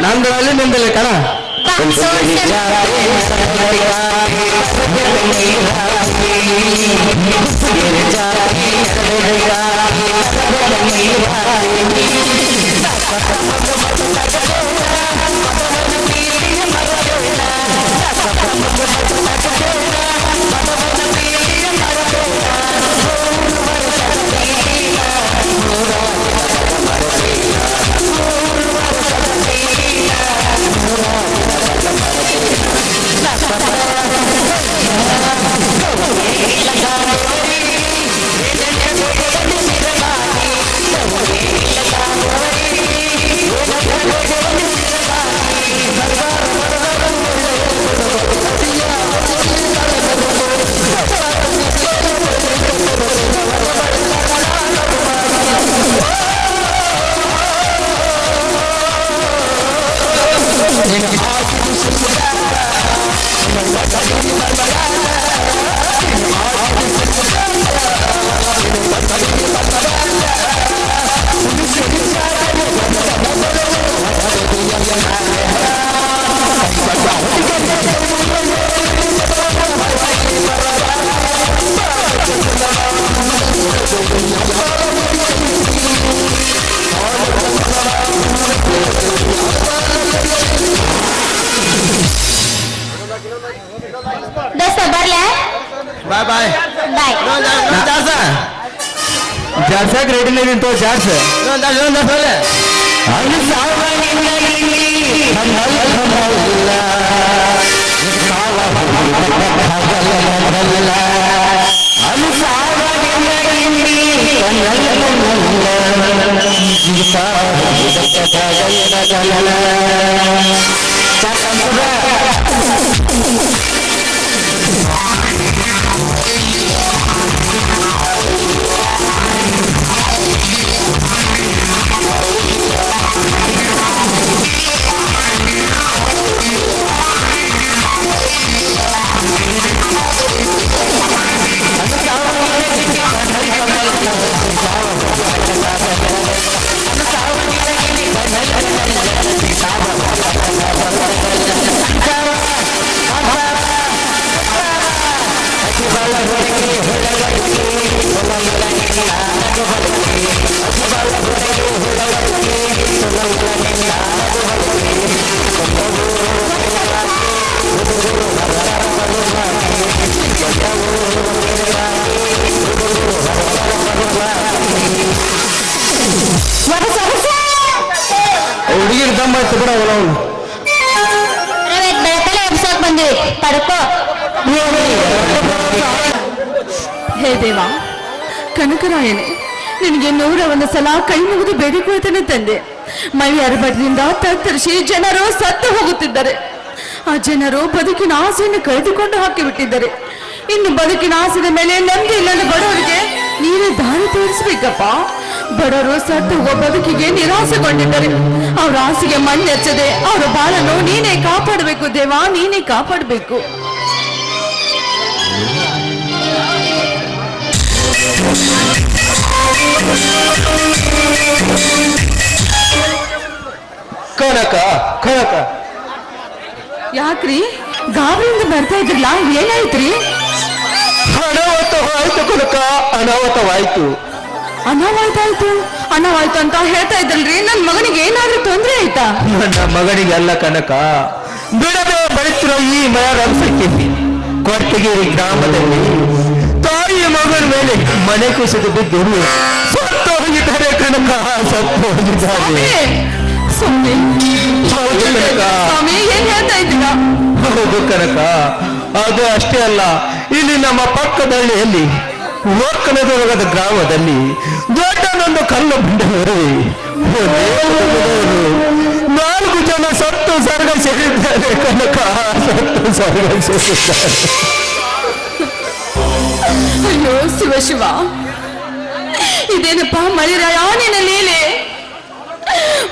ನಂದ್ರಲ್ಲಿ ನಿಂದಲೇ ಕಣ ಬಾಯ್ ಬಾಯ್ ಜಾಡ್ಸಕ್ ರೆಡಿ ನಿಂತು ಜಾಡ್ಸ ಹುಡುಗಿನ ದಮ್ಮ ಕೂಡ ಬೆಳಕಲ್ಲೇ ಎಬ್ಸೋಕ್ ಬಂದ್ವಿ ತಡ್ಕೋ. ಹೇ ದೇವ ಕನಕರಾಯನೇ, ನಿನಗೆ 101 ಸಲ ಕೈ ಮುಗಿದು ಬೇಡಿಕೊಳ್ತಾನೆ ತಂದೆ. ಮೈ ಅರಬದಿಂದ ತತ್ತರಿಸಿ ಜನರು ಸತ್ತು ಹೋಗುತ್ತಿದ್ದಾರೆ. ಆ ಜನರು ಬದುಕಿನ ಆಸೆಯನ್ನು ಕಳೆದುಕೊಂಡು ಹಾಕಿಬಿಟ್ಟಿದ್ದಾರೆ. ಇನ್ನು ಬದುಕಿನ ಆಸೆದ ಮೇಲೆ ನೆಮ್ಮದಿ ಇಲ್ಲದ ಬಡವರಿಗೆ ನೀವೇ ದಾರಿ ತೋರಿಸ್ಬೇಕಪ್ಪ. ಬಡವರು ಸತ್ತು ಹೋಗೋ ಬದುಕಿಗೆ ನಿರಾಸೆಗೊಂಡಿದ್ದಾರೆ. ಅವ್ರ ಆಸೆಗೆ ಮಣ್ಣೆಚ್ಚದೆ ಅವರ ಬಾಳನ್ನು ನೀನೇ ಕಾಪಾಡಬೇಕು ದೇವ, ನೀನೇ ಕಾಪಾಡಬೇಕು. ಕನಕ ಕನಕ ಯಾಕ್ರಿ ಗಾಬರಿಯಿಂದ ಬರ್ತಾ ಇದ್ರಲ್ಲ, ಏನಾಯ್ತ್ರಿ? ಅನಾಹುತವಾಯ್ತು ಕನಕ, ಅನಾಹುತವಾಯ್ತು. ಅನಾವಾಯ್ತಾಯ್ತು ಅನಾವಾಯ್ತು ಅಂತ ಹೇಳ್ತಾ ಇದ್ದಲ್ರಿ. ನನ್ನ ಮಗನಿಗೆ ಏನಾದ್ರೂ ತೊಂದ್ರೆ ಆಯ್ತಾ? ನನ್ನ ಮಗನಿಗೆ ಅಲ್ಲ ಕನಕ, ಬಿಡದೆ ಬಳಿತಿರೋ ಈ ಮರ ರಂಸಕ್ಕೆ ಕೊರಟಗೆರೆ ಗ್ರಾಮದಲ್ಲಿ ತಾಯಿ ಮಗನ ಮೇಲೆ ಮನೆ ಕುಸಿದು ಬಿದ್ದು ಸತ್ತು ಹೋಗಿದ್ದಾರೆ ಕನಕ, ಸತ್ತು ಹೋಗಿದ್ದಾರೆ. ಸ್ವಾಮಿ ಏನ್ ಹೇಳ್ತಾ ಇದ್ದೀರಾ? ಹೌದು ಕನಕ, ಅದು ಅಷ್ಟೇ ಅಲ್ಲ, ಇಲ್ಲಿ ನಮ್ಮ ಪಕ್ಕದಳ್ಳಿಯಲ್ಲಿ ಲೋಕನದೊಳಗದ ಗ್ರಾಮದಲ್ಲಿ ದೊಡ್ಡದೊಂದು ಕಲ್ಲು ಬಂಡವರು 4 ಜನ ಸತ್ತು ಸ್ವರ್ಗ ಸೇರಿದ್ದಾರೆ ಕನಕ, ಸತ್ತು ಸ್ವರ್ಗ ಸೇರಿದ್ದಾರೆ. ಅಯ್ಯೋ ಶಿವ ಶಿವ, ಇದೇನಪ್ಪ ಮಳೆರಾಯ ನಿನ್ನ ಲೀಲೆ.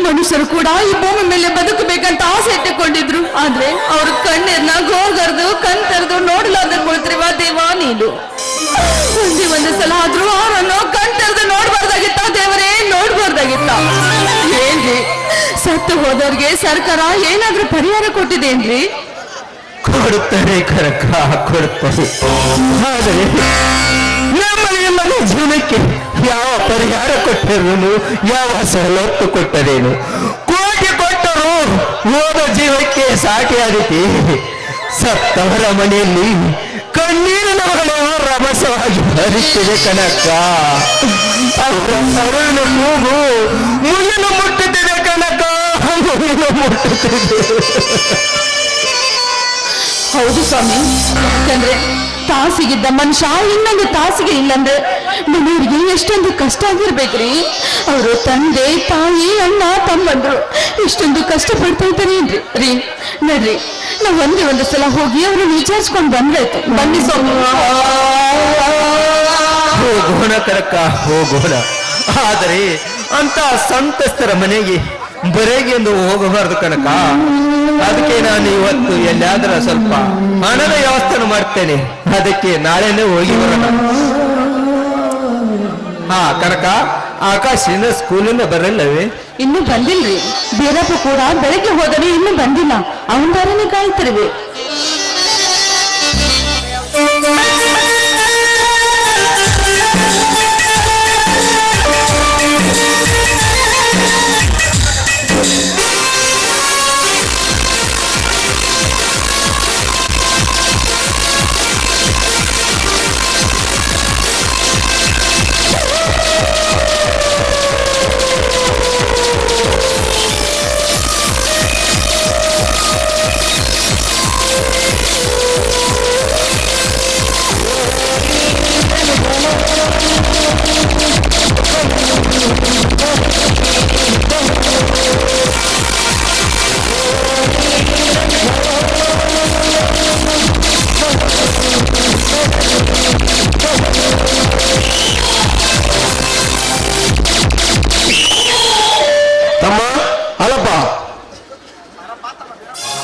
ಮನುಷ್ಯರು ಕೂಡ ಈ ಭೂಮಿ ಮೇಲೆ ಬದುಕಬೇಕಂತ ಆಸೆ ಇಟ್ಟುಕೊಂಡಿದ್ರು. ಆದ್ರೆ ಅವ್ರ ಕಣ್ಣೀರ್ನ ಗೋರ್ಗರ್ದು ಕಣ್ ತೆರೆದು ನೋಡಲಾದ ಕೊಳ್ತಿರುವ ದೇವ ನೀನು. ಒಂದೇ ಒಂದು ಸಲ ಆದ್ರೂ ಅವರನ್ನು ಕಣ್ತೆರೆದು ನೋಡ್ಬಾರ್ದಾಗಿತ್ತ ದೇವರೇ, ನೋಡ್ಬಾರ್ದಾಗಿತ್ತ. ಏನ್ರಿ ಸತ್ತು ಹೋದವ್ರಿಗೆ ಸರ್ಕಾರ ಏನಾದ್ರೂ ಪರಿಹಾರ ಕೊಟ್ಟಿದೇನ್ರಿ? ಕೊಡುತ್ತಾರೆ ಕನಕ, ಕೊಡುತ್ತಾರೆ. ಆದರೆ ನಮ್ಮ ಜೀವನಕ್ಕೆ ಯಾವ ಪರಿಹಾರ ಕೊಟ್ಟರೇನು, ಯಾವ ಸವಲತ್ತು ಕೊಟ್ಟರೇನು? ಕೋಟಿ ಕೊಟ್ಟರು ಹೋದ ಜೀವಕ್ಕೆ ಸಾಟಿಯಾದೀತಿ. ಸತ್ತವರ ಮನೆಯಲ್ಲಿ ಕಣ್ಣೀರಿನ ಹೊಳೆ ರಭಸವಾಗಿ ಹರಿತಿದೆ ಕನಕ. ಅವರ ಸರಳು ಮೂಗು ಮುಗಿಲು ಮುಟ್ಟುತ್ತಿದೆ ಕನಕ, ಮುಗಿಲು ಮುಟ್ಟುತ್ತಿದೆ. ಹೌದು ಸ್ವಾಮಿ, ಯಾಕಂದ್ರೆ ತಾಸಿಗಿದ್ದ ಮನುಷ್ಯ ಇನ್ನೊಂದು ತಾಸಿಗೆ ಇಲ್ಲಂದ್ರೆ ಮನೆಯವರಿಗೆ ಎಷ್ಟೊಂದು ಕಷ್ಟ ಆಗಿರ್ಬೇಕ್ರಿ. ಅವರು ತಂದೆ ತಾಯಿ ಅಣ್ಣ ತಮ್ಮಂದ್ರು ಇಷ್ಟೊಂದು ಕಷ್ಟ ಪಡ್ತಾ ಇದ್ದಾರೆ ಏನ್ರಿ ರೀ. ನಡ್ರಿ ನಾವ್ ಒಂದು ಸಲ ಹೋಗಿ ಅವ್ರನ್ನ ವಿಚಾರಿಸ್ಕೊಂಡ್ ಬಂದ್ರಾಯ್ತು. ಬನ್ನಿ ಸ್ವಾಮಿ. ಹೋಗೋಣ ಕನಕ, ಹೋಗೋಣ. ಆದರೆ ಅಂತ ಸಂತಸ್ತರ ಮನೆಗೆ ಬರೆಗೆ ಎಂದು ಹೋಗಬಾರದು ಕನಕ. ಅದಕ್ಕೆ ನಾನು ಇವತ್ತು ಎಲ್ಲಾದ್ರೂ ಸ್ವಲ್ಪ ಹಣದ ವ್ಯವಸ್ಥೆ ಮಾಡ್ತೇನೆ. ಅದಕ್ಕೆ ನಾಳೆನೇ ಹೋಗಿ ಬರೋಣ. ಹಾ ಕನಕ, ಆಕಾಶಿನ ಸ್ಕೂಲಿಂದ ಬರಲ್ಲವೇ? ಇನ್ನೂ ಬಂದಿಲ್ರಿ. ಬೀರಪ್ಪ ಕೂಡ ಬೆಳಗ್ಗೆ ಹೋದರೆ ಇನ್ನೂ ಬಂದಿಲ್ಲ. ಅವನ ಬಾರನೇ ಕಾಯ್ತಿರ್ವಿ.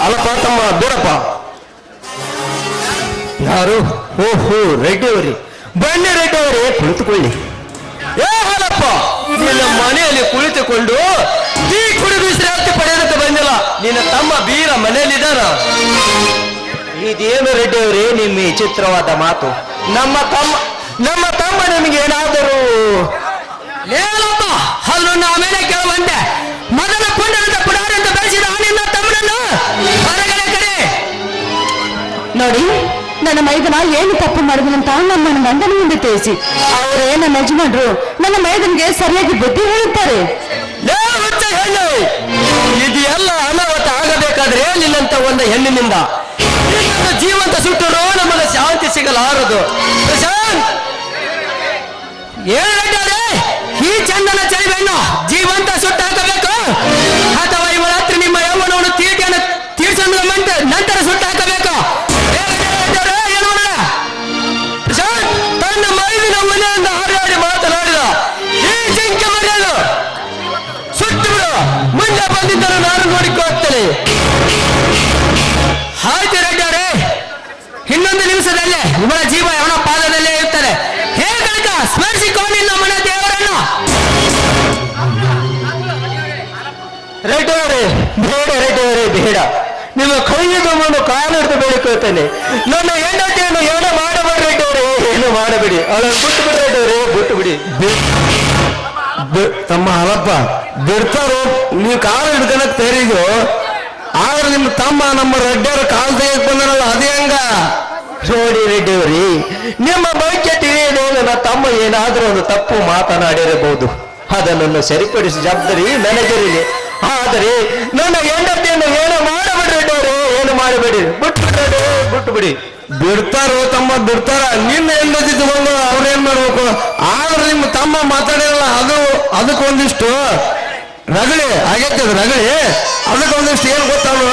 ಅಲ್ಲಪ್ಪ ತಮ್ಮ ದೂರಪ್ಪ. ಯಾರು? ಓಹೋ, ರೆಡ್ಡಿಯವರಿ. ಬನ್ನಿ ರೆಡ್ಡಿಯವರೇ, ಕುಳಿತುಕೊಳ್ಳಿ. ಏ ಹಾಲಪ್ಪ, ನಿನ್ನ ಮನೆಯಲ್ಲಿ ಕುಳಿತುಕೊಂಡು ಟೀ ಕುಡಿದು ವಿಶ್ರಾಂತಿ ಪಡೆದಂತೆ ಬಂದಿಲ್ಲ. ನಿನ್ನ ತಮ್ಮ ಬೀರ ಮನೆಯಲ್ಲಿದ್ದಾನ? ಇದೇನು ರೆಡ್ಡಿಯವರೇ ನಿಮ್ಮ ಈ ಚಿತ್ರವಾದ ಮಾತು? ನಮ್ಮ ತಮ್ಮ ನಿಮಗೆ ಏನಾದರೂ ಏನಪ್ಪ? ಅದನ್ನು ಆಮೇಲೆ ಕೇಳುವಂತೆ ಮೊದಲ ಪುಂಡರಂತ ಪುಡಾರಂತ ಬೆಳೆಸಿದ ನಿನ್ನ ತಮ್ಮನನ್ನು ಹೊರಗಡೆ ಕಡೆ ನೋಡಿ. ನನ್ನ ಮೈದನ ಏನು ತಪ್ಪು ಮಾಡಿದ್ರಂತ ನಮ್ಮ ಗಂಡನ ಮುಂದೆ ತಿಳಿಸಿ. ಅವರೇ ನನ್ನ ಯಜಮಾನ್ರು ನನ್ನ ಮೈದನಿಗೆ ಸರಿಯಾಗಿ ಬುದ್ಧಿ ಹೇಳುತ್ತಾರೆ. ಹೆಣ್ಣು, ಇದು ಎಲ್ಲ ಅನಾಹುತ ಆಗಬೇಕಾದ್ರೆ ನಿನ್ನಂತ ಒಂದು ಹೆಣ್ಣಿನಿಂದ ಜೀವಂತ ಸುಟ್ಟರು ನಮಗೆ ಶಾಂತಿ ಸಿಗಲಾರದು. ಪ್ರಶಾಂತ್, ಏನಾದ್ರೆ ಈ ಚಂದನ ಚಳಿಬೆಣ್ಣು ಜೀವಂತ ಸುಟ್ಟಾಕಬೇಕು ಅಥವಾ ಇವಳ ಹತ್ರ ನಿಮ್ಮ ಯೌವನವನ್ನು ತೀಟಿಯನ್ನು ತೀರ್ಸಂದ ನಂತರ ಸುಟ್ಟಾಕಬೇಕು. ಪ್ರಶಾಂತ್ ತನ್ನ ಮೈದಿನ ಮನೆಯಿಂದ ಹಾರಾಡಿ ಮಾತನಾಡಿದ ಈ ಜಿಂಕೆ ಮರೆಯಲು ಸುಟ್ಟು ಬಿಡು. ಮುಂದೆ ಬಂದಿದ್ದರು ನಾನು ನೋಡಿಕೊಳ್ಳುತ್ತೇನೆ. ಆಯ್ತು ರೆಡ್ಡಿ ಅವರೇ, ಇನ್ನೊಂದು ನಿಮಿಷದಲ್ಲೇ ಇವಳ ಜೀವ ಅವನ ಪಾದದಲ್ಲೇ ಇರ್ತಾರೆ. ಹೇಗೆ ಸ್ಮರಿಸಿಕೊಂಡಿಲ್ಲ ಮನ ದೇವರನ್ನು. ರೆಡ್ಡಿ ಅವರೇ ಬೇಡ, ರೆಡ್ಡಿ ಅವರೇ ಬೇಡ. ನಿಮ್ಮ ಕೈಯಿಗೆ ಮುಂದೆ ಕಾಲಿಡ್ದು ಬೇಡಿಕೊಳ್ತೇನೆ. ನನ್ನ ಹೆಂಡತಿಯನ್ನು ಏನು ಮಾಡಬೇಡಿ ರೆಡ್ಡಿ ಅವರೇ, ಏನು ಮಾಡಬೇಡಿ. ಅವಳನ್ನು ಬಿಟ್ಟು ಬಿಡಿ ರೆಡ್ಡಿ ಅವರೇ, ಬಿಟ್ಟು ಬಿಡಿ. ತಮ್ಮ ಅಲ್ಲಪ್ಪ ಬಿಡ್ತಾರೋ, ನೀವು ಕಾಲು ಹಿಡ್ಕನಕ್ ತೆರೀದು. ಆದ್ರೆ ನಿಮ್ಮ ತಮ್ಮ ನಮ್ಮ ರೆಡ್ಡಿಯವ್ರ ಕಾಲು ತೆಗೆದು ಬಂದನಲ್ಲ, ಅದೇ ಹಂಗ ನೋಡಿ ರೆಡ್ಡಿ ಅವರಿ. ನಿಮ್ಮ ಬಗ್ಗೆ ತಿಳಿಯದೆ ನನ್ನ ತಮ್ಮ ಏನಾದರೂ ಒಂದು ತಪ್ಪು ಮಾತನಾಡಿರಬಹುದು. ಅದನ್ನು ಸರಿಪಡಿಸಿ ಜವಾಬ್ದಾರಿ ನನಗಿರಲಿ. ಆದರೆ ನನ್ನ ಹೆಂಡತಿಯನ್ನು ಏನು ಮಾಡಬೇಡಿ ರೆಡ್ಡಿ ಅವರು, ಏನು ಮಾಡಬೇಡಿ. ಬಿಟ್ಟು ಬಿಡಿ. ಬಿಡ್ತಾರೋ ತಮ್ಮ, ಬಿಡ್ತಾರ. ನಿನ್ನ ಹೆಂಡತಿ ತಗೊಂಡು ಅವ್ರೇನ್ ಮಾಡ್ಬೇಕು? ಆದ್ರೆ ನಿಮ್ಮ ತಮ್ಮ ಮಾತಾಡಿರಲ್ಲ, ಅದಕ್ಕೊಂದಿಷ್ಟು ರಗಳಿ ಆಗೈತೆ. ರಗಳಿ ಅದಕ್ಕೊಂದಿಷ್ಟು ಏನ್ ಗೊತ್ತಾನು,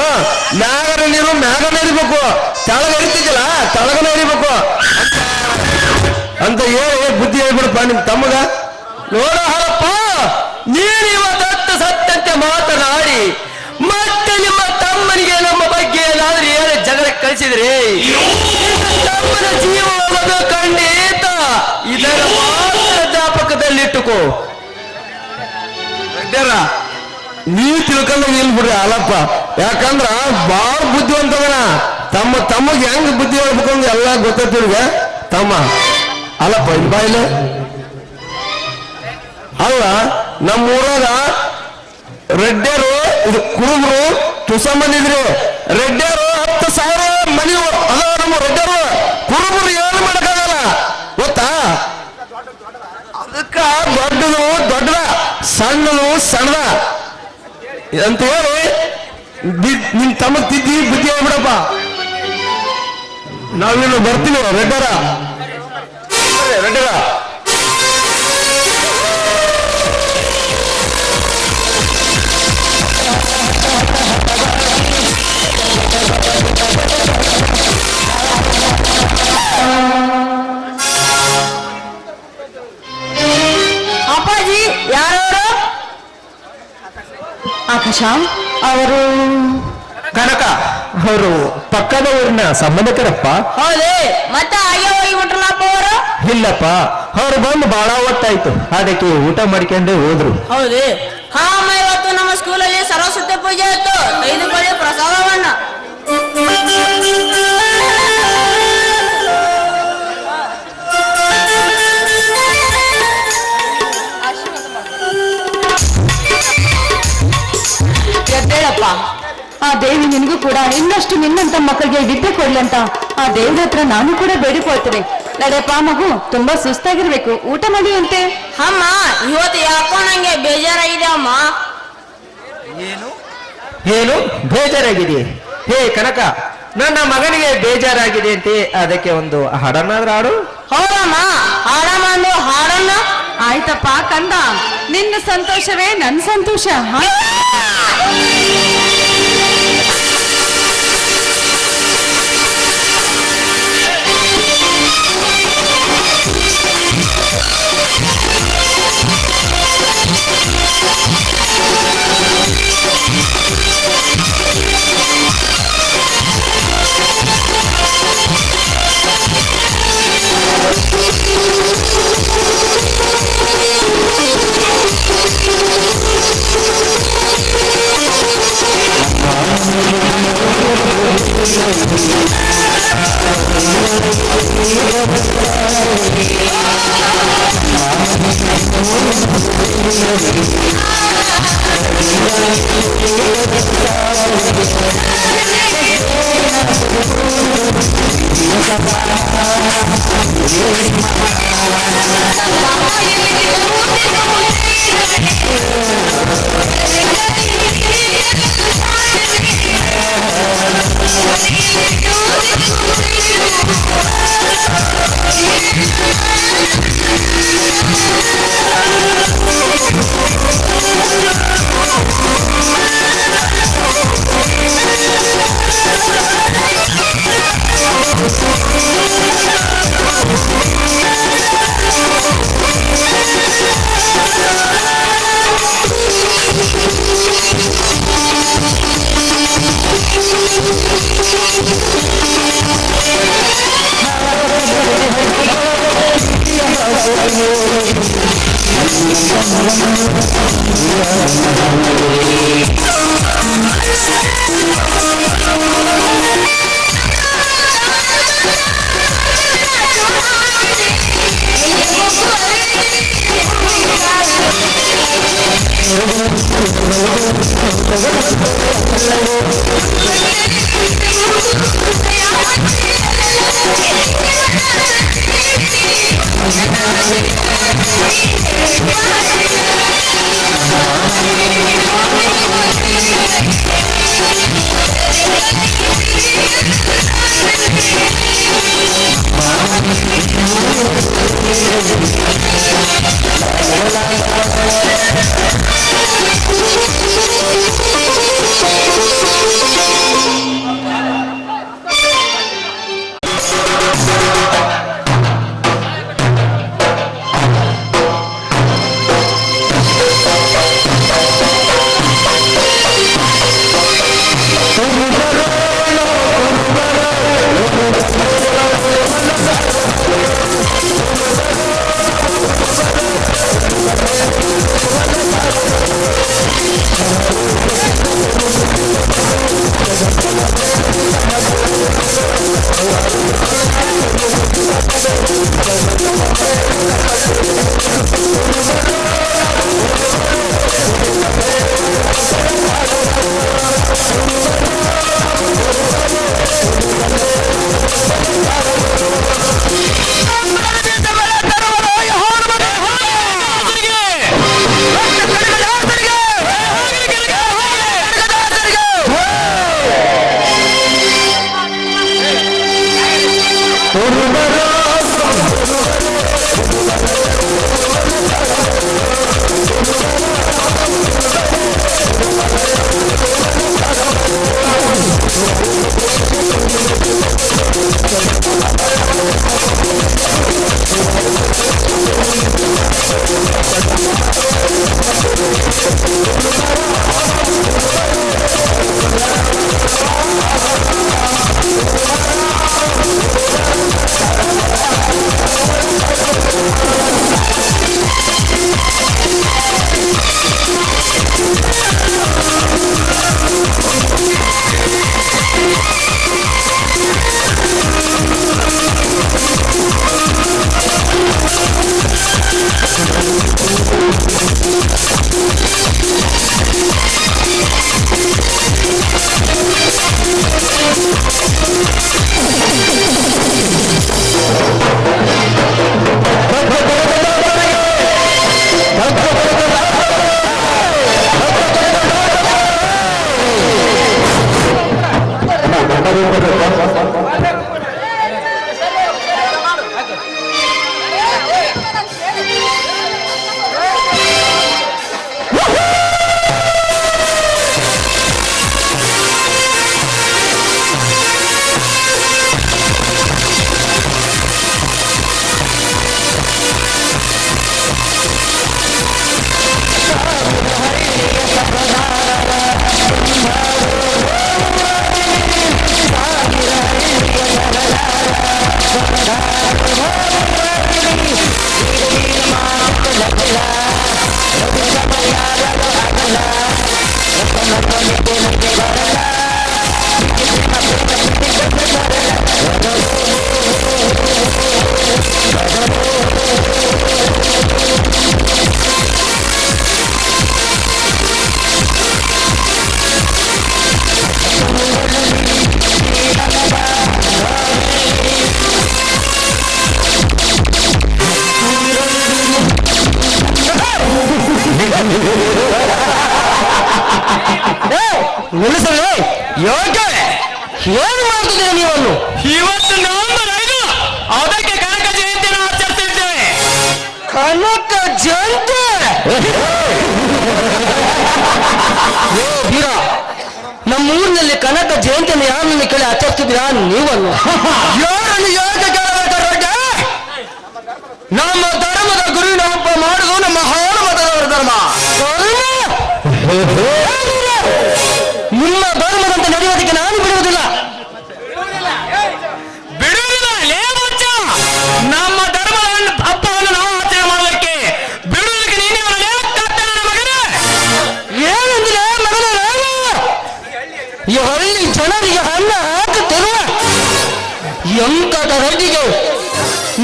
ಮ್ಯಾಗನ ನೀರು ಮ್ಯಾಗನ ಇರ್ಬೇಕು, ತೆಳಗರಿತಿದ್ದಿಲ್ಲ ತೆಳಗನ ಇರಬೇಕು ಅಂತ ಹೇಳಿ ಬುದ್ಧಿ ಹೇಳ್ಬಿಡಪ್ಪ ನಿಮ್ ತಮ್ಮಗ. ನೋಡ ಹಾರಪ್ಪ, ನೀನು ಇವತ್ತು ಸತ್ತಂತೆ ಮಾತನಾಡಿ ಮತ್ತೆ ನಿಮ್ಮ ತಮ್ಮನಿಗೆ ನಮ್ಮ ಬಗ್ಗೆ ಏನಾದ್ರೂ ಹೇಳಿ ಜಗಳ ಕಳಿಸಿದ್ರಿ ತಮ್ಮನ ಜೀವ ಹೋಗೋದು ಖಂಡಿತ. ಇದರ ತಿಳ್ಕೊ. ನೀವು ತಿಳ್ಕೊಂಡ ಇಲ್ಲ ಬಿಡ್ರಿ ಅಲ್ಲಪ್ಪ, ಯಾಕಂದ್ರ ಬಾಳ ಬುದ್ಧಿವಂತದನ. ತಮಗೆ ಹೆಂಗ್ ಬುದ್ಧಿ ಹೇಳ್ಬೇಕು ಅಂದ್ರೆ ಎಲ್ಲ ಗೊತ್ತಿರ್ಗ ತಮ್ಮ. ಅಲ್ಲಪ್ಪ ಇದು ಬಾಯಿಲೆ ಅಲ್ಲ, ನಮ್ಮ ಊರಾಗ ರೆಡ್ಡಿಯರು ಇದು ಕುರುಬರು ತುಸಂಬಂದಿದ್ರಿ. ರೆಡ್ಡಿಯರು 10,000 ಮನಿ ಅದ. ನಮ್ಮ ರೆಡ್ಡಿಯರು ಕುರುಬರು ಏನು ಮಾಡಕ್ಕಾಗಲ್ಲ ಗೊತ್ತಾ. ಅದಕ್ಕ ದೊಡ್ಡದು ದೊಡ್ಡದ, ಸಣ್ಣದು ಸಣ್ಣದ ಅಂತ ಹೇಳಿ ನಿನ್ ತಮ್ಮಗ್ ತಿದ್ದಿ ಬುದ್ಧಿ ಹೇಳ್ಬಿಡಪ್ಪ. ನಾವಿನ್ನು ಬರ್ತೀವಿ ರೆಡ್ಡರ ರೆಡ್ಡರ. ಅಪ್ಪಾಜಿ ಯಾರವರು? ಆಕಾಶ ಅವರು ಕನಕ ಅವರು ಪಕ್ಕದ ಊರಿನ ಸಂಬಂಧಿಕರಪ್ಪ. ಹೌದೇ, ಮತ್ತೆ ಹಾಗೆ ಹೋಗಿಬಿಟ್ರಲ್ಲಪ್ಪ ಅವರು? ಇಲ್ಲಪ್ಪ, ಅವ್ರು ಬಂದು ಬಹಳ ಹೊತ್ತಾಯ್ತು, ಅದಕ್ಕೆ ಊಟ ಮಾಡ್ಕೊಂಡು ಹೋದ್ರು. ಹೌದೇ. ಹಾ ಅಮ್ಮ, ಇವತ್ತು ನಮ್ಮ ಸ್ಕೂಲಲ್ಲಿ ಸರಸ್ವತಿ ಪೂಜೆ ಇತ್ತು. ತೆಗೆದುಕೊಳ್ಳಿ ಪ್ರಸಾದವನ್ನ. ಎದ್ದೇಳಪ್ಪ. ಆ ದೇವಿ ನಿನಗೂ ಕೂಡ ಇನ್ನಷ್ಟು ನಿನ್ನಂತ ಮಕ್ಕಳಿಗೆ ವಿದ್ಯೆ ಕೊಡ್ಲಿ ಅಂತ ಆ ದೇವ್ರ ಹತ್ರ ನಾನು ಕೂಡ ಬೇಡಿಕೊಳ್ತೇನೆ. ನಡೆಯಪ್ಪ ಮಗು, ತುಂಬಾ ಸುಸ್ತಾಗಿರ್ಬೇಕು, ಊಟ ಮಾಡಿ ಅಂತೆ. ಅಮ್ಮ, ಇವತ್ತು ಯಾಕೋ ನಂಗೆ ಬೇಜಾರಾಗಿದೆ ಅಮ್ಮ. ಏನು ಬೇಜಾರಾಗಿದೆ? ಹೇ ಕನಕ, ನನ್ನ ಮಗನಿಗೆ ಬೇಜಾರಾಗಿದೆ ಅಂತೆ, ಅದಕ್ಕೆ ಒಂದು ಹಾಡನ್ನಾದ್ರೂ ಹಾಡು. ಹೌದಮ್ಮ, ಹಾಡಮ್ಮ ಅಂದು ಹಾಡನ್ನ. ಆಯ್ತಪ್ಪ ಕಂದ, ನಿನ್ನ ಸಂತೋಷವೇ ನನ್ನ ಸಂತೋಷ. ಕನಕ ಜಯಂತಿ ಏ ಬೀರ, ನಮ್ಮೂರಿನಲ್ಲಿ ಕನಕ ಜಯಂತಿಯನ್ನು ಯಾರನ್ನು ಕೇಳಿ ಆಚರಿಸ್ತಿದ್ದೀರಾ? ನೀವಲ್ಲ. ಯಾರನ್ನು ಯಾಕೆ ಕೇಳಬೇಕಾದ್ರೆ ನಮ್ಮ ಧರ್ಮದ ಗುರುವಿನ ಹಬ್ಬ ಮಾಡುವುದು ನಮ್ಮ ಹಾಳು ಮತದವರ ಧರ್ಮ. ನಿಮ್ಮ ಧರ್ಮದಂತೆ ನಡೆಯೋದಕ್ಕೆ ನಾನು ಬಿಡುವುದಿಲ್ಲ. ಬಿಡುವುದಿಲ್ಲ ನಮ್ಮ ಧರ್ಮದ ಹಬ್ಬವನ್ನು ನಾವು ಆಚರಣೆ ಮಾಡೋದಕ್ಕೆ ಬಿಡುವುದಕ್ಕೆ ನೀನೇ ಮಗನೇ. ಏನಂದ್ರೆ ಮಗನ ಈ ಹಳ್ಳಿ ಜನರಿಗೆ ಅನ್ನ ಹಾಕುತ್ತಿರುವ ಎಂಕಟ ರೆಡ್ಡಿಗೆ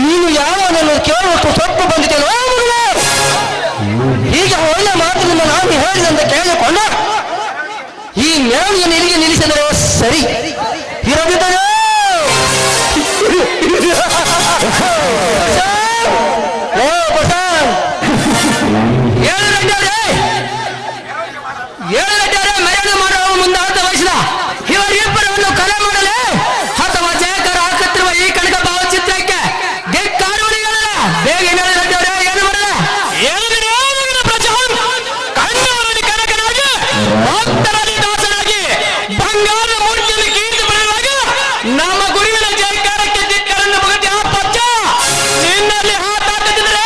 ನೀನು ಯಾವನನ್ನು ಕೇಳುವಷ್ಟು ಸೊಪ್ಪು ಬಂದಿದ್ದೇನೋ ಮಗನೇ. ಹೀಗೆ ಒಳ್ಳೆ ಮಾತಿನಿಂದ ನಾನು ಹೇಳಿದಂತೆ ಕೇಳಿಕೊಂಡ ಈ ನ್ಯಾಯವನ್ನು ಇಲ್ಲಿಗೆ ನಿಲ್ಲಿಸಿದರೆ ಸರಿ ಇರದಿದ್ದರೆ ಮರ್ಯಾದೆ ಮಾಡುವ ಮುಂದಾದ ವಯಸ್ಸಿನ ಇವರಿಬ್ಬರನ್ನು ಕಲೆ ಮಾಡಲೇ ಅಥವಾ ಜಯಕರ ಹಾಕುತ್ತಿರುವ ಈ ಕನಕ ಭಾವಚಿತ್ರಕ್ಕೆ ಧಿಕ್ಕಾರುವಳಿಗಳಲ್ಲ. ಬೇಗ ಏನು ಮಾಡಲ್ಲ ಕಣ್ಣವರಲ್ಲಿ ಕನಕನಾಗಿ ಭಕ್ತರಲ್ಲಿ ದಾಸನಾಗಿ ಬಂಗಾರದ ಮೂರ್ತಿಯಲ್ಲಿ ಕೀರ್ತಿ ಪಡೆಯುವಾಗ ನಮ್ಮ ಗುರುವಿನ ಜಯಕಾರಕ್ಕೆ ಧಿಕ್ಕರನ್ನು ಮುಗಿದ ಪಚ್ಚ ನಿನ್ನಲ್ಲಿ ಹಾತಾಕದಿದ್ರೆ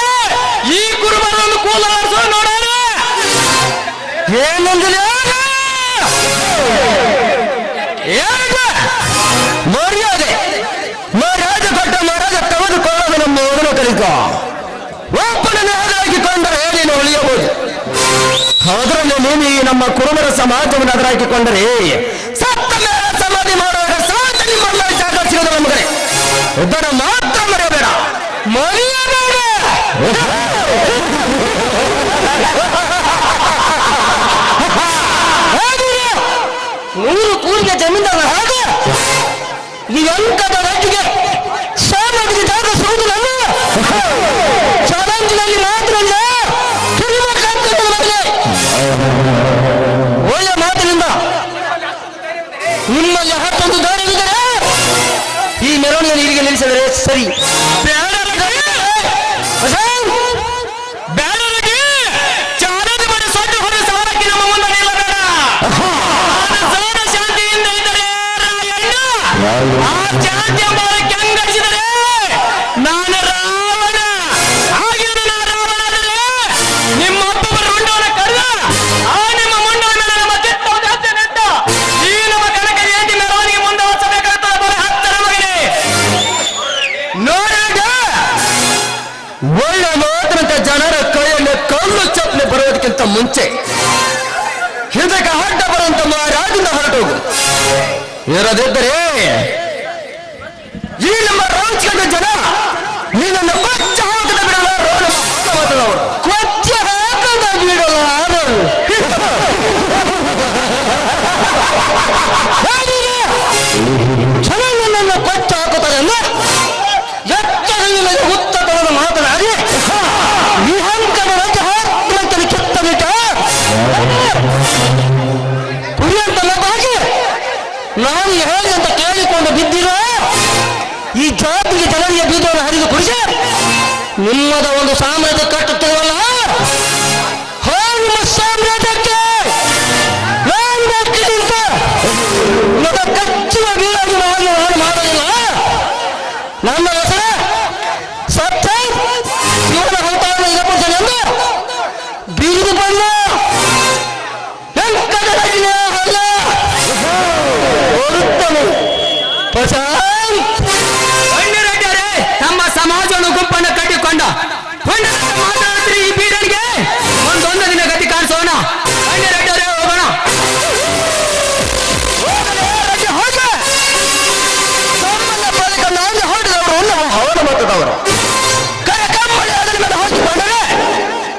ಈ ಕುರುಬರನ್ನು ಕೂಲಾರಿಸೋ ನೋಡೋಣ. ಏನಂದ್ರೆ ಮರ್ಯಾದೆ ಮರ್ಯಾದೆ ಕೊಟ್ಟ ಮರ್ಯಾದೆ ತೆಗೆದುಕೊಳ್ಳೋದು ನಮ್ಮ ಮೊದಲು ಕಲಿಕ. ಒಬ್ಬನನ್ನು ಎದುರಾಕಿಕೊಂಡರೆ ನೀನು ಉಳಿಯಬಹುದು. ಅದರಲ್ಲಿ ನೀನು ಈ ನಮ್ಮ ಕುರುಬರ ಸಮಾಜವನ್ನು ಎದುರಾಕಿಕೊಂಡರೆ ಸತ್ತ ಮೇಲೆ ಸಮಾಧಿ ಮಾಡುವಾಗ ಸಮಾಜ ನಿಮ್ಮನ್ನ ಜಾಗ ಸಿಗೋದು ನಮಗಡೆ. ಇದನ್ನು ಮಾತ್ರ ಮರೆಯಬೇಡ, ಮರೆಯಬೇಡ. ನೂರು ಕೂರಿಗೆ ಜಮೀನ್ದಾರ ಹಾಗೆ ಈ ಅಂಕದ ರಾಜ್ಯಕ್ಕೆ ಸಾಮಾಜಿಕ ಜಾಗ ಸಿಗುವುದಿಲ್ಲ. ಚಾಲೆಂಜಿನಲ್ಲಿ ಮಾತ್ರ ಒಳ್ಳೆ ಮಾತಿನಿಂದ ನಿಮ್ಮಲ್ಲಿ ಹತ್ತೊಂದು ದಾರಿವಿದ್ದರೆ ಈ ಮೆರವಣಿಗೆ ಇಲ್ಲಿಗೆ ನಿಲ್ಲಿಸಿದರೆ ಸರಿ. ಬೇಡರಿಗೆ ಚಾಲೆಂಜ್ ಮಾಡಿ ಸೊಡ್ಡು ಹೊರ ಸಾರಕ್ಕೆ ನಮ್ಮ ಮುಂದೆ ನಿಲ್ಲಬೇಡ. ಶಾಂತಿಯಿಂದ ಇದ್ದರೆ ಆ ಶಾಂತಿಯ ಮೂಲಕ್ಕೆ ಅಂಗಡಿಸಿದರೆ ನಾನು ರಾವಣ. ಹಾಗೆ ರಾವಣಾದರೆ ನಿಮ್ಮ ಒಬ್ಬೊಬ್ಬರು ಮುಂಡವನ ಕರೆದ ಆ ನಿಮ್ಮ ಮುಂಡವನ ಮೇಲೆ ನಮ್ಮ ಚಿತ್ತ ಜಾಸ್ತಿ ನೆಟ್ಟ ಈ ನಮ್ಮ ಕನಕ ಜಯಂತಿ ಮೆರವಣಿಗೆ ಮುಂದುವರಿಸಬೇಕಾಗುತ್ತದೆ. ಬರ ಹತ್ತರ ಮಗನೇ ನೋಡಿದ ಒಳ್ಳೆ ಮಾತಿನಂತ ಜನರ ಕೈಯಲ್ಲಿ ಕಲ್ಲು ಚಪ್ಪಲಿ ಬರೋದಕ್ಕಿಂತ ಮುಂಚೆ ಇದಕ್ಕೆ ಅಡ್ಡ ಬರುವಂತ ರಾಜ್ಯದಿಂದ ಹೊರಟೋಗು. ಇರದಿದ್ದರೆ ಈ ನಮ್ಮ ರಾಜಕೀಯದ ಜನ ನೀನನ್ನು ಕೊಚ್ಚ ಹಾಕದ ಬಿಡಲ್ಲ. ರೋಡ್ ಕೊಚ್ಚ ಹಾಕದ ಬಿಡಲ್ಲ. ಜನ ನನ್ನನ್ನು ಕೊಚ್ಚ ಹಾಕುತ್ತಾರೆ ಅಂದ್ರೆ ಎಚ್ಚರಿಲ್ಲ ಉತ್ತಮವನ್ನು ಮಾತನಾಡಿ ಈ ಹಂತದ ರಾಜ್ಯ ಹಾಕಿ ಕೆತ್ತ ಬಿಟ್ಟ ಕುರಿಯಂತ ಬಾಗಿ ನಾನು ಹೇಳಿ ಅಂತ ಕೇಳಿಕೊಂಡು ಬಿದ್ದಿರೋ ಈ ಜಾತಿಗೆ ಜನರಿಗೆ ಬೀಜವನ್ನು ಹರಿದು ಕುಡಿಸಿ ನಿಮ್ಮದ ಒಂದು ಸಾಮ್ರಾಜ್ಯ ಕಟ್ಟುತ್ತಿರುವಲ್ಲ. ನಿಮ್ಮ ಸಾಮ್ರಾಜ್ಯಕ್ಕೆ ಕಚ್ಚುವ ಬೀಳಾಗಿ ನಾನು ಮಾಡೋದಿಲ್ಲ. ನನ್ನ ಹೆಸರು ಸತ್ಯ ಇವನ ಹಂತವನ್ನು ಇರಬಹುದು ಎಂದು ಬೀದು ಬಂದ ನಮ್ಮ ಸಮಾಜವನ್ನು ಗುಂಪನ್ನು ಕಟ್ಟಿಕೊಂಡ ಮಾತಾಡ್ತೀರಿ ಈ ಬೀಡರಿಗೆ ಒಂದೊಂದು ದಿನ ಗತಿ ಕಾಣಿಸೋಣ. ಹೋಗೋಣ.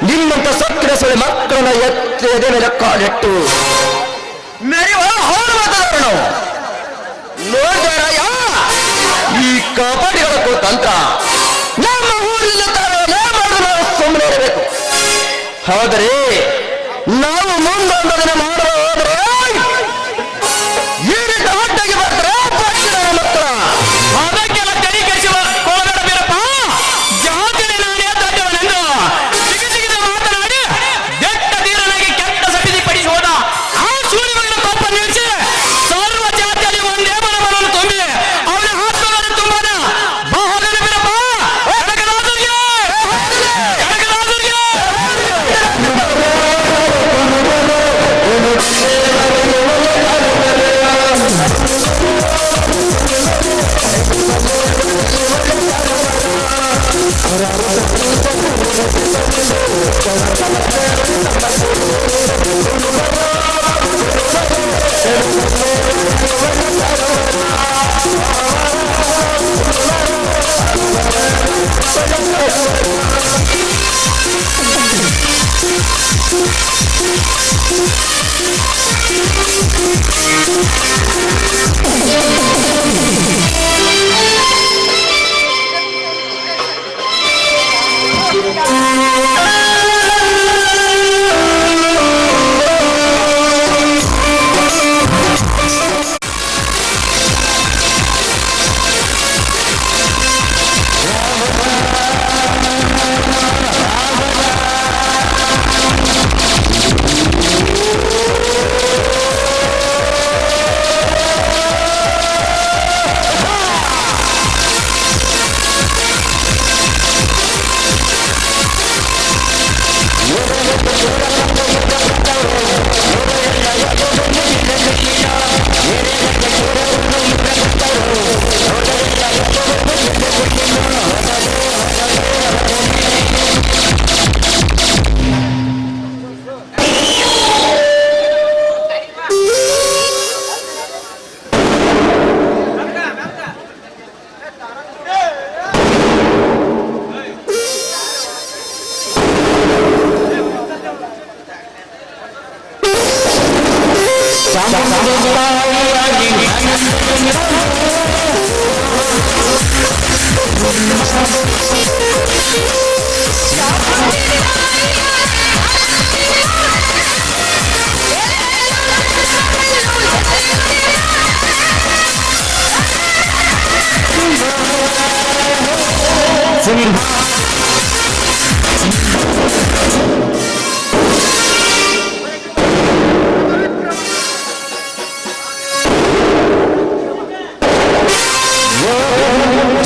ನಿಮ್ಮಂತ ಸಕ್ರಿಯ ಸೊಳ್ಳೆ ಮಕ್ಕಳನ್ನ ಎದೆ ಮೇಲೆ ಕಾಲಿಟ್ಟು ಮೆರೆಯುವ ಹೋದ ಮಾತಾಡೋರು ನಾವು ನೋಡ್ದಾರಯ್ಯ. ಈ ಕಬಡ್ಡಿಗಳ ತಂತ್ರ ನಮ್ಮ ಊರಿನ ಮಾಡಿದ್ರೆ ಸುಮ್ಮನೆ ಇರಬೇಕು. ಆದರೆ ನಾವು ಮುಂದೊಂದನ್ನ ಮಾಡುವ ಹೋದ್ರೆ ಈ ರೀತಿ ಒಟ್ಟಾಗಿ ಬರ್ತಾರೆ ಮಕ್ಕಳ. ಅದಕ್ಕೆಲ್ಲ ಕೈ ಕಚ್ಚುವ ಕೋಗಡ ಬೀರಪ್ಪ ಜಾತಿನ ನಾನೇ ದೊಡ್ಡವನೆಂದು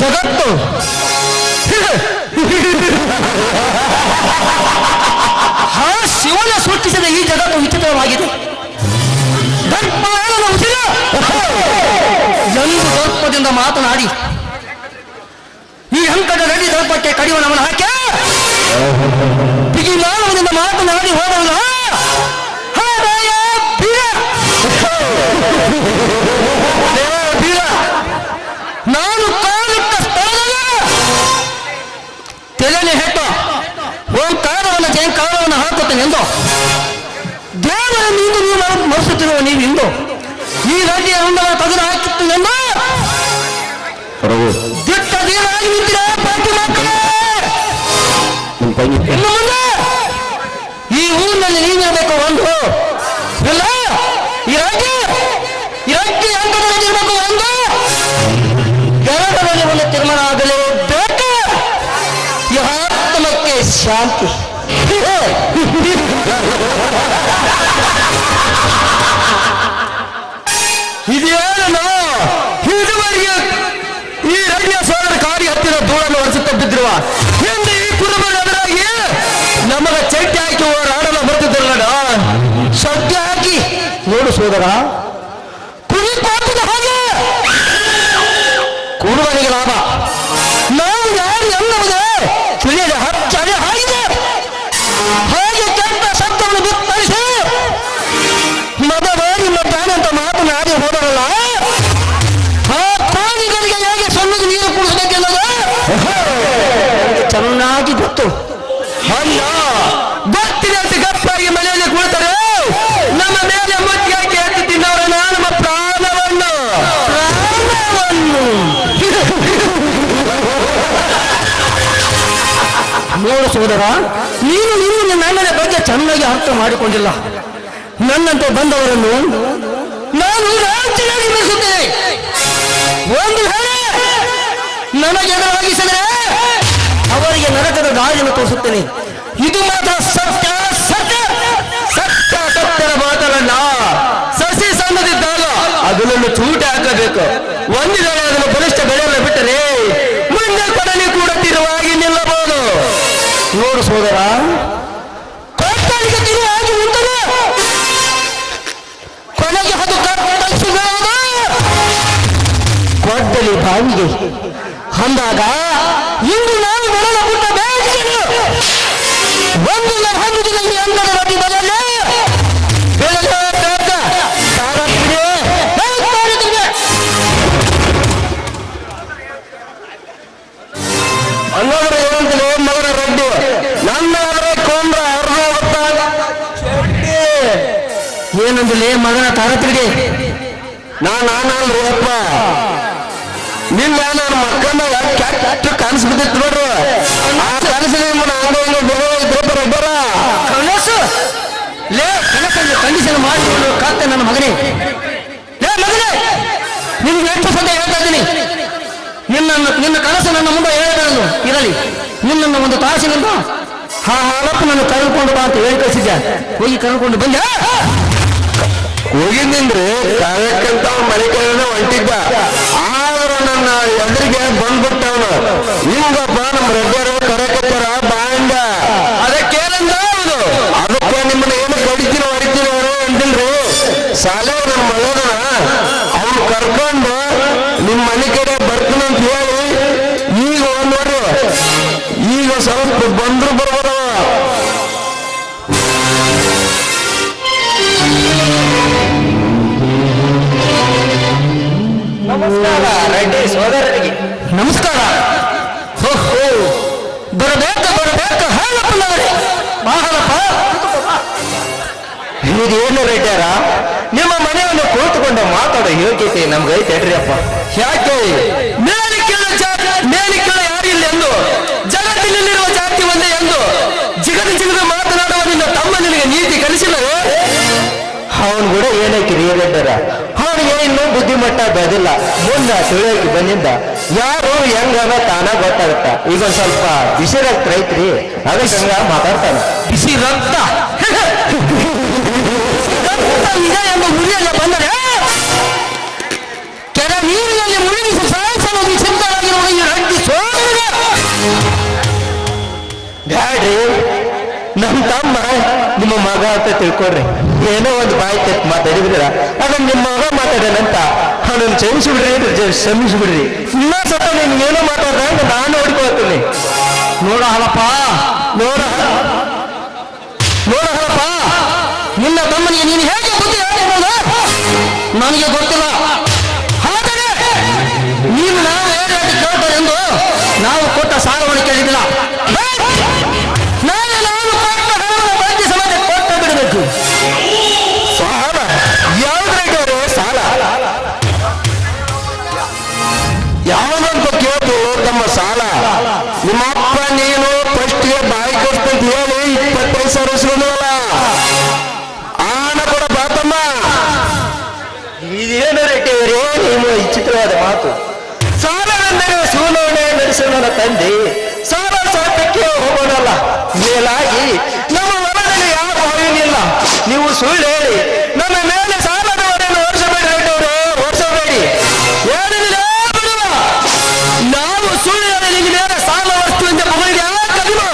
ಜಗತ್ತು ಶಿವನ ಸೃಷ್ಟಿಸಿದ ಈ ಜಗತ್ತು ವಿಚಿತ್ರವಾಗಿದೆ. ದರ್ಪವನ್ನು ಉಸಿರ ಎಂದು ದರ್ಪದಿಂದ ಮಾತನಾಡಿ ಈ ಅಂಕದ ನದಿ ದರ್ಪಕ್ಕೆ ಕಡಿವನವನ್ನು ಹಾಕಿ ಬಿಗಿಮಾನವದಿಂದ ಮಾತನಾಡಿ ಹೋದವನ ನಾನು ಕಾಲಿಟ್ಟ ಸ್ಥಳದಲ್ಲಿ ತೆಲೆನೆ ಹೆಟ್ಟ ಓಂಕಾರವನ್ನು ಜಯಂಕಾರವನ್ನು ಹಾಕುತ್ತೇನೆ ಎಂದು ದೇವರನ್ನು ಇಂದು ನೀವು ಮರೆಸುತ್ತಿರುವ ನೀವು ಇಂದು ಈ ನದಿಯ ಹೊಂದವನ್ನು ತೆಗೆದು ಹಾಕಿತ್ತು ಎಂದು ದಿಟ್ಟ ದೇವರಾಗಿ ನಿಂತಿರ ಪಾಟಿ ಮಕ್ಕಳೇ. ಇನ್ನು ಮುಂದೆ ಈ ಊರಿನಲ್ಲಿ ನೀವಿರಬೇಕು ಒಂದು ಇಲ್ಲ ಈ ರಾಜ್ಯ ಅಂಕದಲ್ಲಿರಬೇಕು ಒಂದು ಎರಡರಲ್ಲಿ ಒಂದು ತೀರ್ಮಾನ ಆಗಲೇಬೇಕು. ಈ ಆತ್ಮಕ್ಕೆ ಶಾಂತಿ. ಇದೇನು ಇದುವರೆಗೆ ಈ ರಡಿಯ ಸೋದರ ಕಾಡಿ ಹತ್ತಿರ ದೂರನ್ನು ಹೊರಿಸುತ್ತಾ ಬಿದ್ದಿರುವ ಹಿಂದೆ ಈ ಕುರುಬರ ಎದುರಾಗಿ ನಮಗ ಚಡ್ಡಿ ಹಾಕಿ ಹೋರಾಡಲು ಬರ್ತಿದ್ರಲ್ಲ ಸಡ್ಡಿ ಹಾಕಿ ನೋಡು ಸೋದರ ಕುರಿ ಪಾತ್ರದ ಹಾಗೆ ಕುರುಬನಿಗೆ ಲಾಭ. ನಾವು ಯಾರು ಎನ್ನುವುದೇ ತಿಳಿಯದೆ ಹಚ್ಚದೆ ಆಗಿದೆ. ಹಾಗೆ ಕೆಟ್ಟ ಶಬ್ದವನ್ನು ಬಿತ್ತರಿಸಿ ಮದವಾರಿ ಮದ್ದಾನಂತ ಮಾತನಾಡಿ ಹೋದರಲ್ಲ ಆ ಪ್ರಾಣಿಗಳಿಗೆ ಹೇಗೆ ಸಣ್ಣಗೆ ನೀರು ಕುಡಿಸಬೇಕೆನ್ನೋದು ಚೆನ್ನಾಗಿ ಗೊತ್ತು. ಅಲ್ಲ ಗೊತ್ತಿದೆ ಅಂತ ಗಪ್ಪಾಗಿ ಮನೆಯಲ್ಲಿ ಕುಳಿತರೆ ನಮ್ಮ ಮೇಲೆ ಮುಚ್ಚಿ ಹಾಕಿ ಎತ್ತಿ ತಿನ್ನವರ ನಮ್ಮ ಪ್ರಾಣವನ್ನು ನೋಡು ಸೋದರ, ನೀನು ನನ್ನ ಬಗ್ಗೆ ಚೆನ್ನಾಗಿ ಅರ್ಥ ಮಾಡಿಕೊಂಡಿಲ್ಲ. ನನ್ನಂತೆ ಬಂದವರನ್ನು ನಾನು ರಾಜ್ಯವಾಗಿ ಬೆಳೆಸುತ್ತೇನೆ. ಒಂದು ವೇಳೆ ನನಗೆ ಎದುರಾಗಿಸಿದರೆ ಅವರಿಗೆ ನರಕದ ದಾರಿಯನ್ನು ತೋರಿಸುತ್ತೇನೆ. ಇದು ಮಾತ್ರ ಸತ್ಯ ಸತ್ಯ ಸತ್ಯ ಸತ್ಯದ ಮಾತಲ್ಲ. ಸಸಿ ಸಣ್ಣದಿದ್ದಾಗ ಅದನ್ನು ಚೂಟ ಹಾಕಬೇಕು. ಒಂದು ವೇಳೆ ಅದನ್ನು ಬಲಿಷ್ಠ ಬೆಳೆಯಲು ಬಿಟ್ಟರೆ ಮುಂದೆ ಕೊಡಲಿ ಕೂಡ ತಿರುವಾಗಿ ನಿಲ್ಲಬಹುದು. ನೋಡು ಸೋದರ, ಕೊಟ್ಟಲಿಗೆ ತಿರುವಾಗಿ ನಿಂತರೆ ಕೊನೆಗೆ ಅದು ಕತ್ತರಿಸಿಕೊಳ್ಳುವುದು ಕೊಡ್ಡಲಿ ಬಾವಿಗೆ ಅಂದಾಗ ಇಂದು ನಾವು ಬೆಳೆದ ಬಿಟ್ಟ ಬೇಡ ಒಂದಿಲ್ಲ ಒಂದು ದಿನ ಈ ಅಂಗದ ಬಗ್ಗೆ ಬರಲೇ ಅನ್ನೋದ್ರೆ ಏನಂತಲೇ ಮಗನ ರಡ್ಡಿ ನನ್ನ ಆದ್ರೆ ಕೊಂಡ್ರ ಏನಂದ್ರೆ ಮಗನ ತಾರತ್ರಿಗೆ ನಾನಲ್ರಿ ಅಪ್ಪ ನಿನ್ನ ನಾನು ಮಕ್ಕಳಾಗ ಕೆಟ್ಟ ಕನಸು ಬಿದ್ದಿತ್ತು ನೋಡ್ರಿ ಆ ಕನಸಿನ ಬರ ಕನಸು ಲೇ ಕನಸನ್ನು ಕಂಡೀಷನ್ ಮಾಡಿಕೊಂಡು ಕಾಕ್ತ ನನ್ನ ಮಗನೇ ಲೇ ಮಗನೇ ನಿನ್ಗೆ ಎಷ್ಟು ಸದ್ಯ ಹೇಳ್ತಾ ಇದ್ದೀನಿ ನಿನ್ನ ಕನಸು ನನ್ನ ಮುಂದೆ ಹೇಳಬೇಡಲು ಇರಲಿ ನಿನ್ನನ್ನು ಒಂದು ತಾಸಿನಿಂದ ಹಾಳಪ್ಪ ನಾನು ಕರೆದುಕೊಂಡು ಬಾ ಅಂತ ಹೇಳಿ ಕಳಿಸಿದ್ದೆ ಹೋಗಿ ಕರೆದುಕೊಂಡು ಬಂದೆ ಹೋಗಿದ್ದಿಂದ್ರಿ ಕಾರ್ಯಕ್ಕಂತ ಮನೆ ಕಡೆ ಹೊಂಟಿದ್ದ ಆದ್ರೂ ನನ್ನ ಎದುರಿಗೆ ಬಂದ್ಬಿಟ್ಟವನು ಹಿಂಗಪ್ಪ ನಮ್ಮ ರೆಡ್ಡರು ಕರೆಕತ್ತಾರ ಬಾಂಡ ಅದಕ್ಕೇನಂದ ಅವನು ಅದಕ್ಕೆ ನಿಮ್ಮನ್ನ ಏನು ಕಡಿತೀರೋ ಹೊಡಿತೀರೋ ಅಂತಿಲ್ರಿ ಸಾಲೆ ನನ್ನ ಮಗನ ಅವ್ನು ಕರ್ಕೊಂಡು ನಿಮ್ಮ ಮನೆ ಕಡೆ ಬರ್ತೀನಿ ಅಂತ ಹೇಳಿ ಈಗ ನೋಡ್ರಿ ಈಗ ಸ್ವಲ್ಪ ಬಂದ್ರು ಬರ್ಬರ ನಮಸ್ಕಾರ ರೆಡ್ಡಿ ಸೋದರರಿಗೆ ನಮಸ್ಕಾರ ಬರಬೇಕು ಹೇಳಪ್ಪನವರೇ ಮಹಾರಪ್ಪ ಇದೇನು ರೆಡ್ಡ್ಯಾರ ನಿಮ್ಮ ಮನೆಯನ್ನು ಕುಳಿತುಕೊಂಡು ಮಾತಾಡೋ ಯೋಗ್ಯತೆ ನಮ್ಗೆ ಐತೆ ಅಪ್ಪ ಯಾಕೆ ಮೇಲಿಕ್ಕೆಳ ಯಾರಿಲ್ಲ ಎಂದು ಜಗತ್ತಿನಲ್ಲಿರುವ ಜಾತಿ ಒಂದೇ ಎಂದು ಜಿಗದು ಮಾತನಾಡುವ ನಿನ್ನ ತಮ್ಮ ನಿನಗೆ ನೀತಿ ಕಲಿಸಿಲ್ಲವೇ ಅವನು ಕೂಡ ಏನಕ್ಕೆ ರೆಡ್ಡರ ಅವನಿಗೆ ಇನ್ನೂ ಬುದ್ಧಿಮಟ್ಟ ಬೆಳೆದಿಲ್ಲ ಮುಂದೆ ತಿಳಿಯೋಕೆ ಬಂದಿದ್ದ ಯಾರು ಹೆಂಗನ ತಾನ ಗೊತ್ತಾಗತ್ತ ಈಗ ಒಂದ್ ಸ್ವಲ್ಪ ಬಿಸಿ ರಕ್ತ ಐತ್ರಿ ಅದಕ್ಕೆ ಹಂಗ ಮಾತಾಡ್ತಾನೆ ಬಿಸಿ ರಕ್ತ ಇದೆ ಎಂಬ ಮುರಿಯಲ್ಲ ಬಂದರೆ ಕೆಲ ನೀರಿನಲ್ಲಿ ಮುಳುಗಿಸಿ ಸಾಯಿಸಲು ಸಿದ್ಧವಾಗಿರುವ ಈ ರೆಡ್ಡಿ ಸೋದರ ಬ್ಯಾಡ್ರಿ ನಮ್ಮ ತಮ್ಮ ನಿಮ್ಮ ಮಗ ಅಂತ ತಿಳ್ಕೊಡ್ರಿ ಏನೋ ಒಂದು ಬಾಯಿ ತೆತ್ತು ಮಾತಾಡಿದ್ರ ಅದನ್ನ ನಿಮ್ಮ ಮಗ ಮಾತಾಡೋಣಂತ ಅವನನ್ನು ಕ್ಷಮಿಸಿಬಿಡ್ರಿ ಇನ್ನ ಸ್ವಲ್ಪ ನಿನ್ಗೇನೋ ಮಾತಾಡ್ದ ಅಂತ ನಾನು ನೋಡ್ಕೊಳ್ತೀನಿ ನೋಡ ಹಲಪ್ಪ ನಿನ್ನ ತಮ್ಮನಿಗೆ ನೀನು ಹೇಗೆ ಬುದ್ಧಿ ಹೇಳ್ಬೋದು ನನಗೆ ಗೊತ್ತಿಲ್ಲ ಆದರೆ ನೀನು ನಾವು ಹೇಗೆ ಕೇಳ್ತಾರೆ ಎಂದು ನಾವು ಕೊಟ್ಟ ಸಾಲವನ್ನು ಕೇಳಿದಿಲ್ಲ ನಾನು ಕೊಟ್ಟ ಹಣವನ್ನು ಬಡ್ಡಿ ಸಮಾಜ ಕೊಟ್ಟ ಬಿಡಬೇಕು ಸಾಲ ಯಾವ್ದ್ರಾಗ ಸಾಲ ಯಾವನಂತ ಕೇಳ್ತು ತಮ್ಮ ಸಾಲ ನಿಮ್ಮಪ್ಪ ನೀನು ಫಸ್ಟ್ಗೆ ಬಾಯಿ ಕೊಡ್ತಂತ ಹೇಳಿ 25,000 ಇಸ್ಕೊಂಡಲ್ಲ ಆನ ಕೂಡ ಬಾತಮ್ಮ ಇದೇನು ರೆಡ್ಡಿಯವರೇ ನೀವು ವಿಚಿತ್ರವಾದ ಮಾತು ಸಾಲವೆಂದರೆ ಸೂಲೋಣೆ ನಡೆಸೋಣ ತಂದೆ ಸಾಲ ಸಾಲಕ್ಕೆ ಹೋಗೋಣಲ್ಲ ಮೇಲಾಗಿ ನಮ್ಮ ಹೊಲದಲ್ಲಿ ಯಾವ ಬಾವಿನಿಲ್ಲ ನೀವು ಸುಳ್ಳು ಹೇಳಿ ನಮ್ಮ ಮೇಲೆ ಸಾಲದವರನ್ನು ಓಡಿಸಬೇಡಿ ರೆಡ್ಡಿಯವರೇ ಓಡಿಸಬೇಡಿ ಏನಿಲ್ಲ ಬಿಡುವ ನಾವು ಸುಳ್ಳು ಹೇಳಿ ನಿಮ್ಮ ಮೇಲೆ ಸಾಲ ವಸ್ತು ಅಂತ ಮಗಳಿಗೆ ಕಡಿಮೆ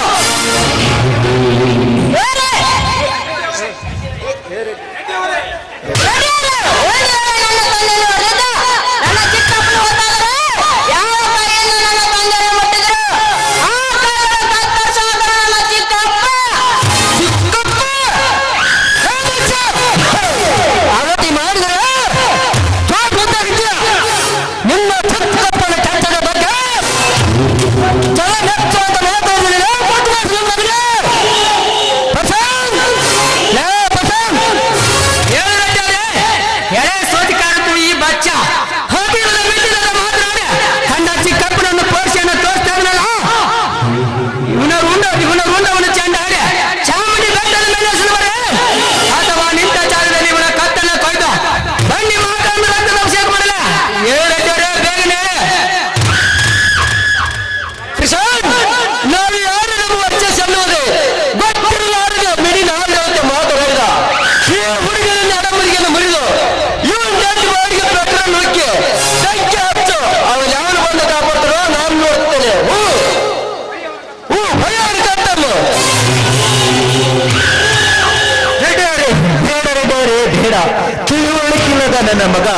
ನನ್ನ ಮಗ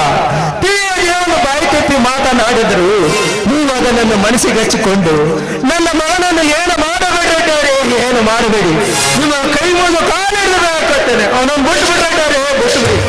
ತಿಳಿಯದೇವನು ಬಾಯಿ ತೆಪ್ಪಿ ಮಾತನಾಡಿದ್ರು ನೀವು ಅದನ್ನು ಮನಸ್ಸಿಗೆ ಹಚ್ಚಿಕೊಂಡು ನನ್ನ ಮಗನನ್ನು ಏನು ಮಾಡಬೇಡ ಮಾಡಬೇಡಿ. ನಿಮ್ಮ ಕೈ ಮುಗಿದು ಕಾಲು ಹಿಡಿದು ಬೇಕಾಗ್ತೇನೆ. ಅವನನ್ನು ಬಿಟ್ಟು ಬಿಟ್ಟಾರೆ ಬಿಟ್ಟು ಬಿಡಿ.